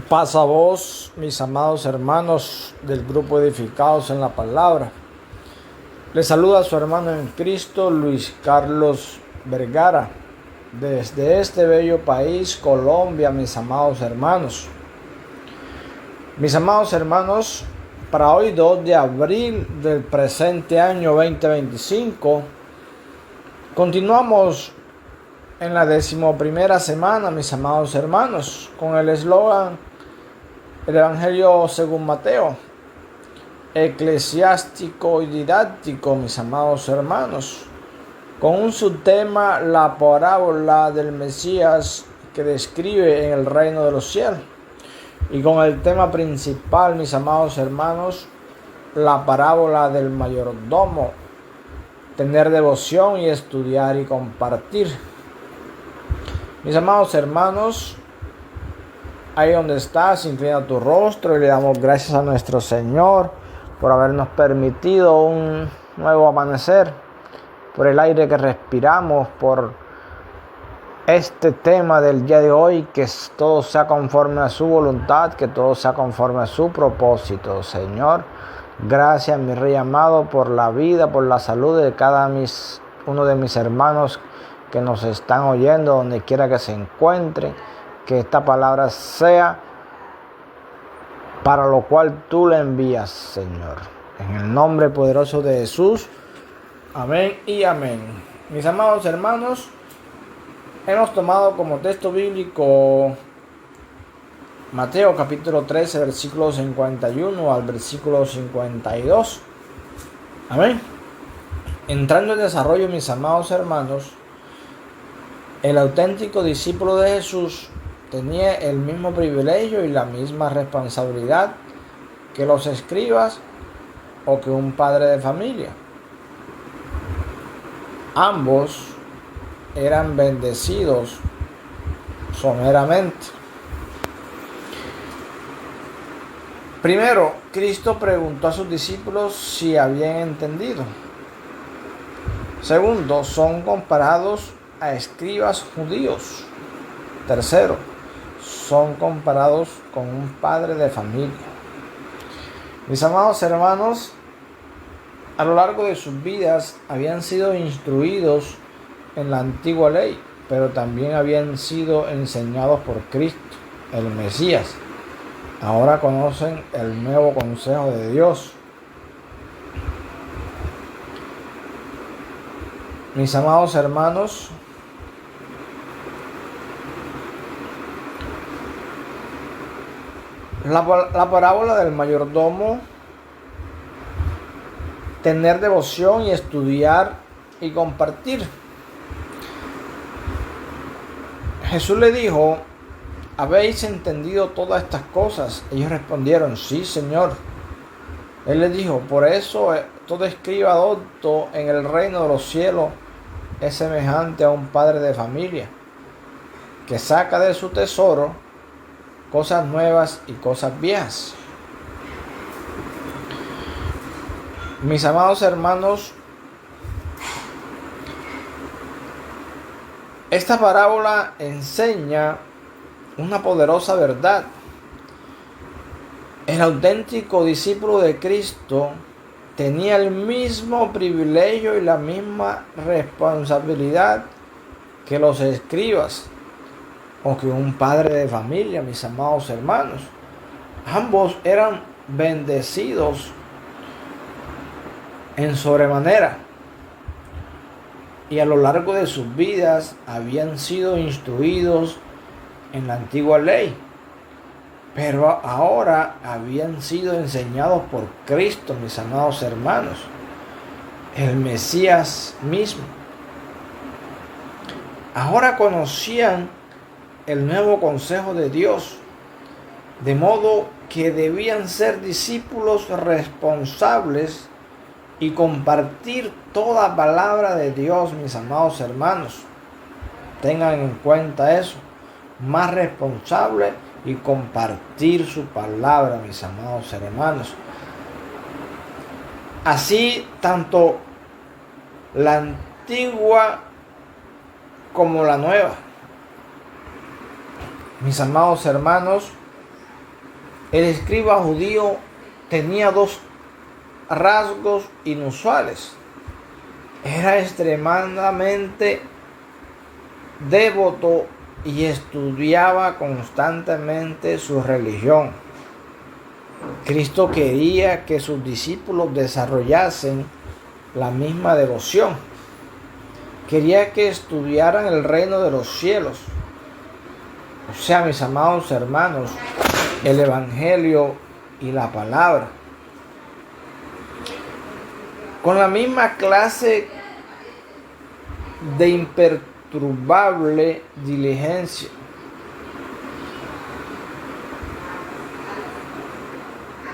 Pasa voz, mis amados hermanos del grupo Edificados en la Palabra. Les saluda a su hermano en Cristo, Luis Carlos Vergara, desde este bello país, Colombia, mis amados hermanos. Mis amados hermanos, para hoy 2 de abril del presente año 2025, continuamos en la 11ª semana, mis amados hermanos, con el eslogan el Evangelio según Mateo, eclesiástico y didáctico, mis amados hermanos, con un subtema, la parábola del Mesías que describe en el reino de los cielos, y con el tema principal, mis amados hermanos, la parábola del mayordomo, tener devoción y estudiar y compartir. Mis amados hermanos, ahí donde estás, inclina tu rostro y le damos gracias a nuestro Señor por habernos permitido un nuevo amanecer, por el aire que respiramos, por este tema del día de hoy, que todo sea conforme a su voluntad, que todo sea conforme a su propósito. Señor, gracias, mi Rey amado, por la vida, por la salud de uno de mis hermanos que nos están oyendo, donde quiera que se encuentren. Que esta palabra sea para lo cual tú la envías, Señor. En el nombre poderoso de Jesús. Amén y amén. Mis amados hermanos, hemos tomado como texto bíblico Mateo capítulo 13, versículo 51 al versículo 52. Amén. Entrando en desarrollo, mis amados hermanos, el auténtico discípulo de Jesús tenía el mismo privilegio y la misma responsabilidad que los escribas o que un padre de familia. Ambos eran bendecidos someramente. Primero, Cristo preguntó a sus discípulos si habían entendido. Segundo, son comparados a escribas judíos. Tercero, son comparados con un padre de familia. Mis amados hermanos, a lo largo de sus vidas habían sido instruidos en la antigua ley, pero también habían sido enseñados por Cristo, el Mesías. Ahora conocen el nuevo consejo de Dios. Mis amados hermanos, la parábola del mayordomo, tener devoción y estudiar y compartir. Jesús le dijo, ¿habéis entendido todas estas cosas? Ellos respondieron, sí, Señor. Él les dijo, por eso todo escriba docto en el reino de los cielos es semejante a un padre de familia, que saca de su tesoro cosas nuevas y cosas viejas. Mis amados hermanos, esta parábola enseña una poderosa verdad. El auténtico discípulo de Cristo tenía el mismo privilegio y la misma responsabilidad que los escribas o que un padre de familia, mis amados hermanos. Ambos eran bendecidos en sobremanera y a lo largo de sus vidas habían sido instruidos en la antigua ley, pero ahora habían sido enseñados por Cristo, mis amados hermanos, el Mesías mismo. Ahora conocían el nuevo consejo de Dios, de modo que debían ser discípulos responsables y compartir toda palabra de Dios, mis amados hermanos. Tengan en cuenta eso, más responsable y compartir su palabra, mis amados hermanos. Así, tanto la antigua como la nueva. Mis amados hermanos, El escriba judío tenía dos rasgos inusuales. Era extremadamente devoto y estudiaba constantemente su religión. Cristo quería que sus discípulos desarrollasen la misma devoción. Quería que estudiaran el reino de los cielos. O sea, mis amados hermanos, el Evangelio y la palabra. Con la misma clase de imperturbable diligencia.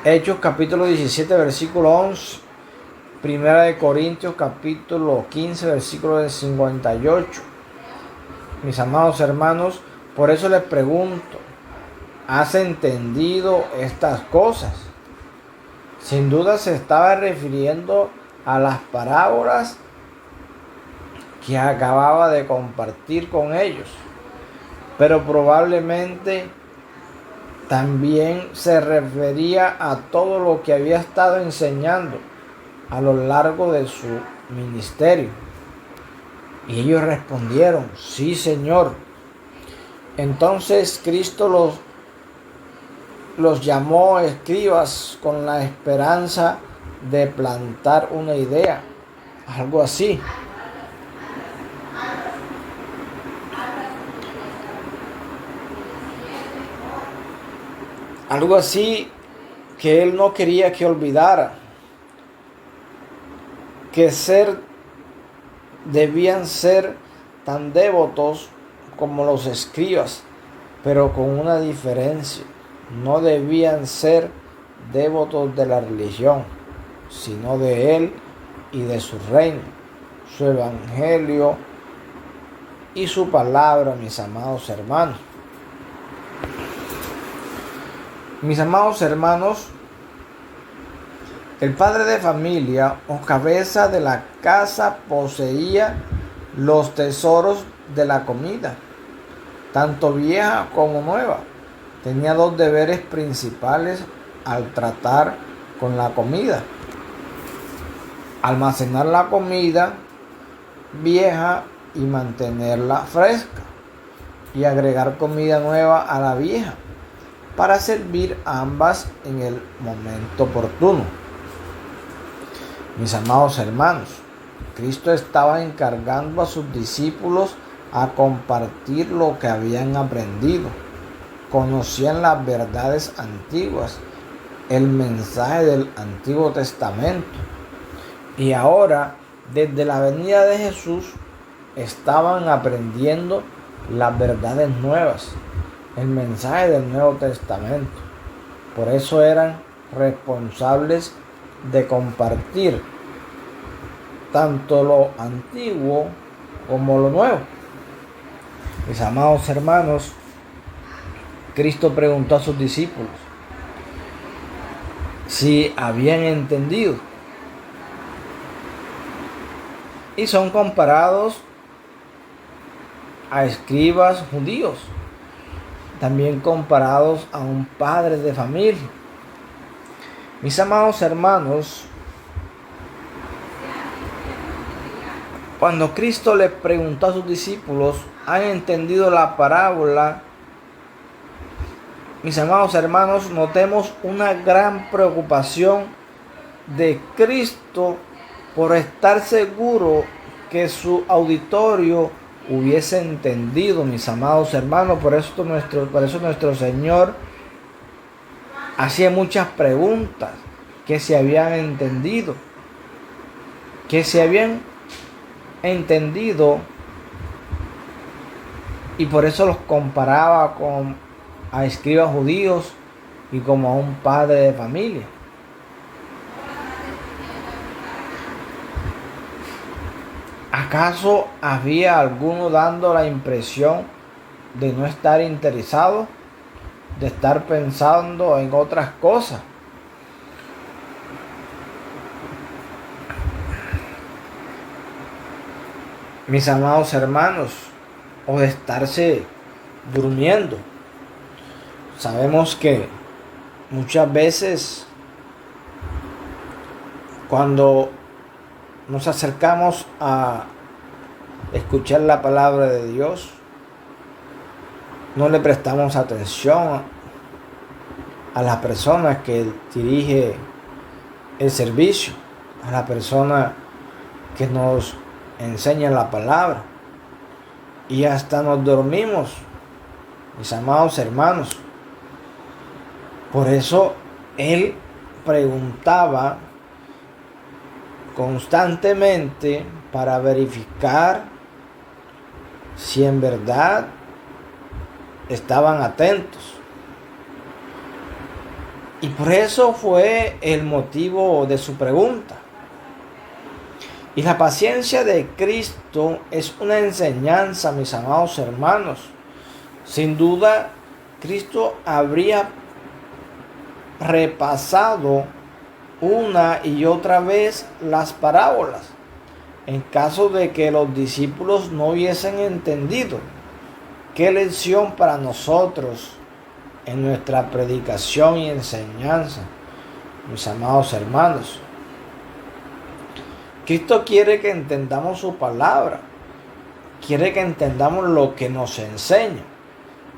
Hechos capítulo 17, versículo 11. Primera de Corintios capítulo 15, versículo 58. Mis amados hermanos, por eso les pregunto, ¿has entendido estas cosas? Sin duda se estaba refiriendo a las parábolas que acababa de compartir con ellos, pero probablemente también se refería a todo lo que había estado enseñando a lo largo de su ministerio. Y ellos respondieron, sí, Señor. Entonces Cristo los llamó escribas con la esperanza de plantar una idea, algo así. Algo así que él no quería que olvidara, que debían ser tan devotos como los escribas, pero con una diferencia. No debían ser devotos de la religión, sino de él y de su reino, su evangelio y su palabra, mis amados hermanos. Mis amados hermanos, el padre de familia o cabeza de la casa poseía los tesoros de la comida, tanto vieja como nueva. Tenía dos deberes principales al tratar con la comida: almacenar la comida vieja y mantenerla fresca, y agregar comida nueva a la vieja para servir ambas en el momento oportuno. Mis amados hermanos, Cristo estaba encargando a sus discípulos a compartir lo que habían aprendido. Conocían las verdades antiguas, el mensaje del Antiguo Testamento. Y ahora, desde la venida de Jesús, estaban aprendiendo las verdades nuevas, el mensaje del Nuevo Testamento. Por eso eran responsables de compartir tanto lo antiguo como lo nuevo. Mis amados hermanos, Cristo preguntó a sus discípulos si habían entendido, y son comparados a escribas judíos, también comparados a un padre de familia. Mis amados hermanos, cuando Cristo les preguntó a sus discípulos, ¿han entendido la parábola? Mis amados hermanos, notemos una gran preocupación de Cristo por estar seguro que su auditorio hubiese entendido, mis amados hermanos. Por eso nuestro Señor hacía muchas preguntas, que se habían entendido, y por eso los comparaba a escribas judíos y como a un padre de familia. ¿Acaso había alguno dando la impresión de no estar interesado, de estar pensando en otras cosas? Mis amados hermanos, o de estarse durmiendo. Sabemos que Muchas veces cuando nos acercamos a escuchar la palabra de Dios, no le prestamos atención a la persona que dirige el servicio, a la persona que nos enseña la palabra, y hasta nos dormimos, mis amados hermanos. Por eso él preguntaba constantemente para verificar si en verdad estaban atentos. Y por eso fue el motivo de su pregunta. Y la paciencia de Cristo es una enseñanza, mis amados hermanos. Sin duda, Cristo habría repasado una y otra vez las parábolas en caso de que los discípulos no hubiesen entendido. ¿Qué lección para nosotros en nuestra predicación y enseñanza, mis amados hermanos? Cristo quiere que entendamos su palabra, quiere que entendamos lo que nos enseña.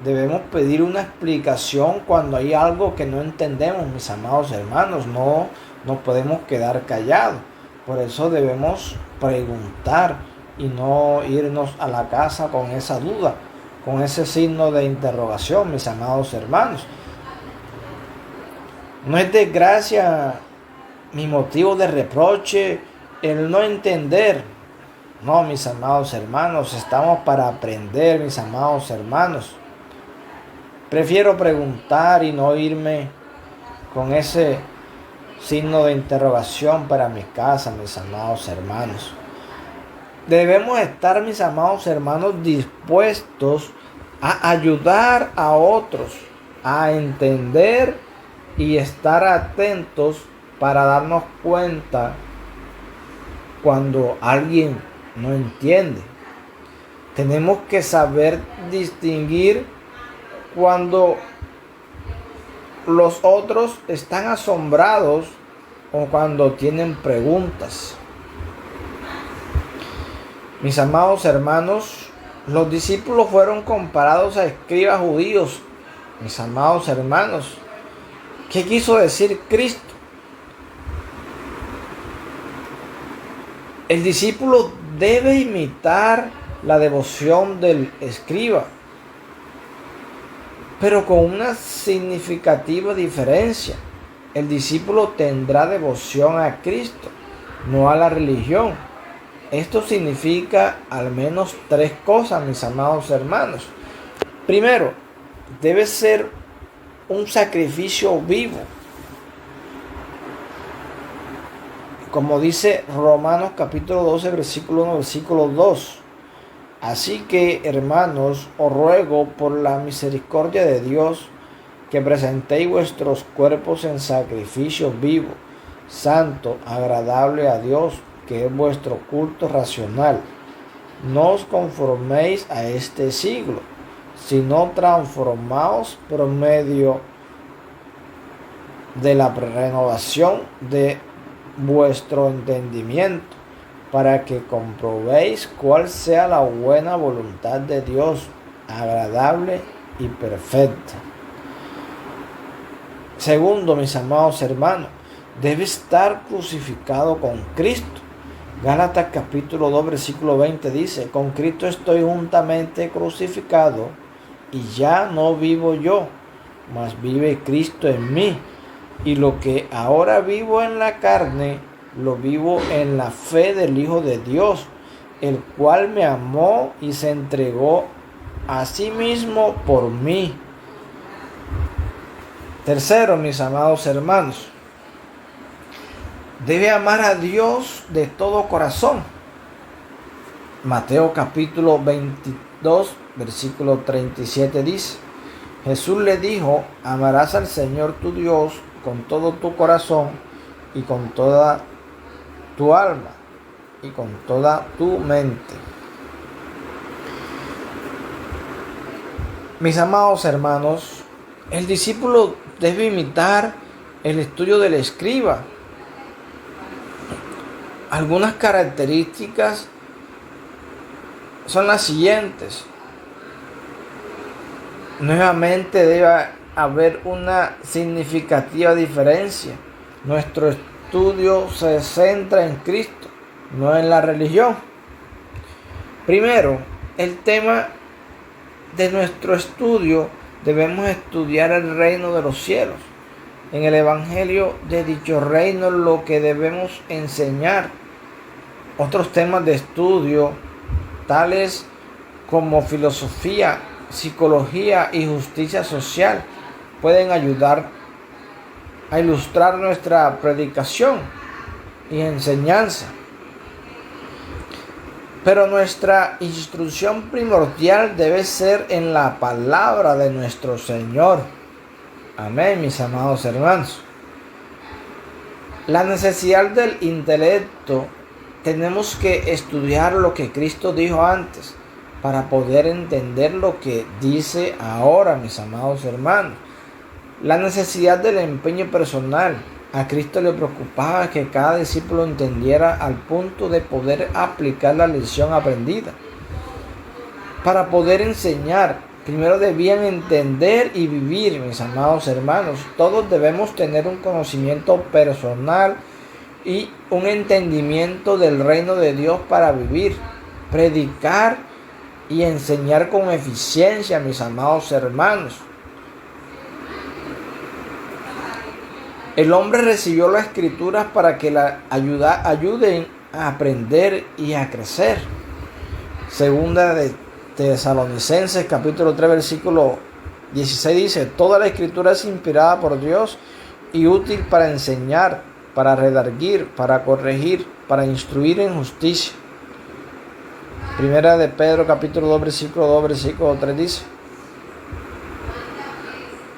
Debemos pedir una explicación cuando hay algo que no entendemos, mis amados hermanos. No nos podemos quedar callados. Por eso debemos preguntar y no irnos a la casa con esa duda, con ese signo de interrogación, mis amados hermanos. No es desgracia mi motivo de reproche el no entender. No, mis amados hermanos, estamos para aprender, mis amados hermanos. Prefiero preguntar y no irme con ese signo de interrogación para mi casa, mis amados hermanos. Debemos estar, mis amados hermanos, dispuestos a ayudar a otros, a entender y estar atentos para darnos cuenta cuando alguien no entiende. Tenemos que saber distinguir cuando los otros están asombrados o cuando tienen preguntas. Mis amados hermanos, los discípulos fueron comparados a escribas judíos. Mis amados hermanos, ¿qué quiso decir Cristo? El discípulo debe imitar la devoción del escriba, pero con una significativa diferencia. El discípulo tendrá devoción a Cristo, no a la religión. Esto significa al menos 3 cosas, mis amados hermanos. Primero, debe ser un sacrificio vivo. Como dice Romanos capítulo 12, versículo 1, versículo 2. Así que, hermanos, os ruego por la misericordia de Dios que presentéis vuestros cuerpos en sacrificio vivo, santo, agradable a Dios, que es vuestro culto racional. No os conforméis a este siglo, sino transformaos por medio de la renovación de vuestro entendimiento, para que comprobéis cuál sea la buena voluntad de Dios, agradable y perfecta. Segundo, mis amados hermanos, debe estar crucificado con Cristo. Gálatas capítulo 2, versículo 20 dice: con Cristo estoy juntamente crucificado, y ya no vivo yo, mas vive Cristo en mí. Y lo que ahora vivo en la carne, lo vivo en la fe del Hijo de Dios, el cual me amó y se entregó a sí mismo por mí. Tercero, mis amados hermanos, debe amar a Dios de todo corazón. Mateo capítulo 22, versículo 37 dice: Jesús le dijo: amarás al Señor tu Dios con todo tu corazón y con toda tu alma y con toda tu mente. Mis amados hermanos, el discípulo debe imitar el estudio del escriba. Algunas características son las siguientes. Nuevamente debe haber una significativa diferencia. Nuestro estudio se centra en Cristo, no en la religión. Primero, el tema de nuestro estudio: debemos estudiar el reino de los cielos. En el evangelio de dicho reino lo que debemos enseñar. Otros temas de estudio, tales como filosofía, psicología y justicia social, pueden ayudar a ilustrar nuestra predicación y enseñanza. Pero nuestra instrucción primordial debe ser en la palabra de nuestro Señor. Amén, mis amados hermanos. La necesidad del intelecto: tenemos que estudiar lo que Cristo dijo antes para poder entender lo que dice ahora, mis amados hermanos. La necesidad del empeño personal: a Cristo le preocupaba que cada discípulo entendiera al punto de poder aplicar la lección aprendida. Para poder enseñar, primero debían entender y vivir, mis amados hermanos. Todos debemos tener un conocimiento personal y un entendimiento del reino de Dios para vivir, predicar y enseñar con eficiencia, mis amados hermanos. El hombre recibió las escrituras para que la ayuden a aprender y a crecer. Segunda de Tesalonicenses capítulo 3 versículo 16 dice: toda la escritura es inspirada por Dios y útil para enseñar, para redarguir, para corregir, para instruir en justicia. Primera de Pedro capítulo 2 versículo 3 dice: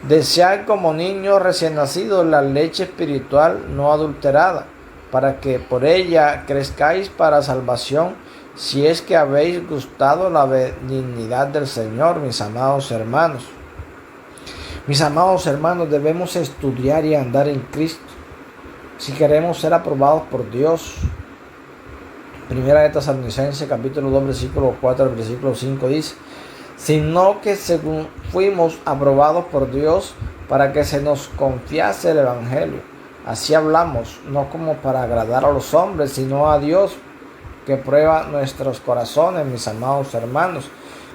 desead como niños recién nacidos la leche espiritual no adulterada, para que por ella crezcáis para salvación, si es que habéis gustado la benignidad del Señor, mis amados hermanos. Mis amados hermanos, debemos estudiar y andar en Cristo si queremos ser aprobados por Dios. Primera de Tesalonicenses capítulo 2 versículo 4 al versículo 5 dice: sino que según fuimos aprobados por Dios para que se nos confiase el evangelio, así hablamos, no como para agradar a los hombres, sino a Dios que prueba nuestros corazones, mis amados hermanos.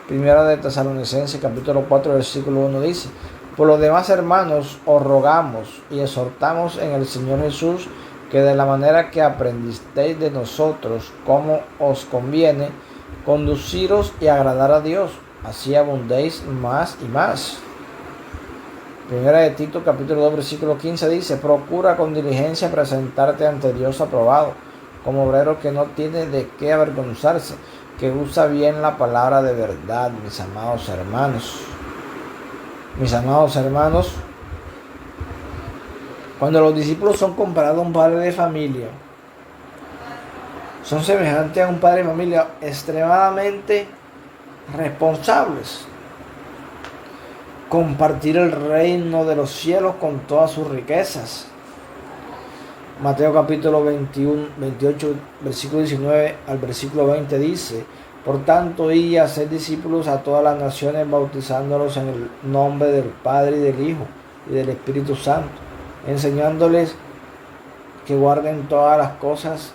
Primera de Tesalonicenses capítulo 4 versículo 1 dice: por lo demás, hermanos, os rogamos y exhortamos en el Señor Jesús que de la manera que aprendisteis de nosotros, como os conviene, conduciros y agradar a Dios, así abundéis más y más. Primera de Tito capítulo 2 versículo 15 dice: procura con diligencia presentarte ante Dios aprobado, como obrero que no tiene de qué avergonzarse, que usa bien la palabra de verdad, mis amados hermanos. Mis amados hermanos, cuando los discípulos son comparados a un padre de familia, son semejantes a un padre de familia extremadamente responsables. Compartir el reino de los cielos con todas sus riquezas. Mateo capítulo 28, versículo 19 al versículo 20 dice: por tanto, id y haced discípulos a todas las naciones, bautizándolos en el nombre del Padre y del Hijo y del Espíritu Santo, enseñándoles que guarden todas las cosas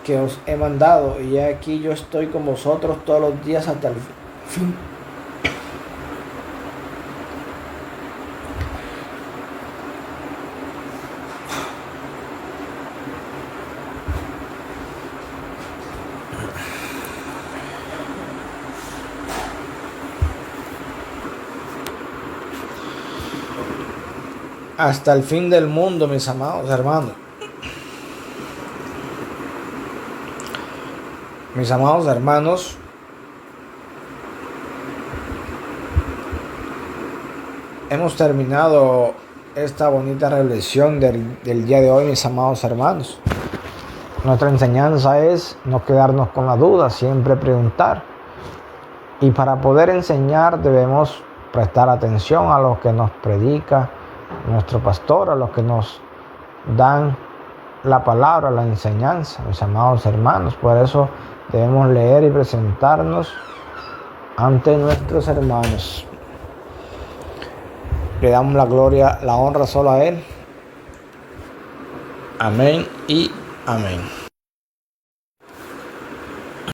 que os he mandado, y aquí yo estoy con vosotros todos los días hasta el fin. Hasta el fin del mundo, mis amados hermanos. Mis amados hermanos, hemos terminado esta bonita reflexión del día de hoy, mis amados hermanos. Nuestra enseñanza es no quedarnos con la duda, siempre preguntar. Y para poder enseñar debemos prestar atención a lo que nos predica nuestro pastor, a los que nos dan la palabra, la enseñanza, mis amados hermanos. Por eso debemos leer y presentarnos ante nuestros hermanos. Le damos la gloria, la honra solo a Él. Amén y amén.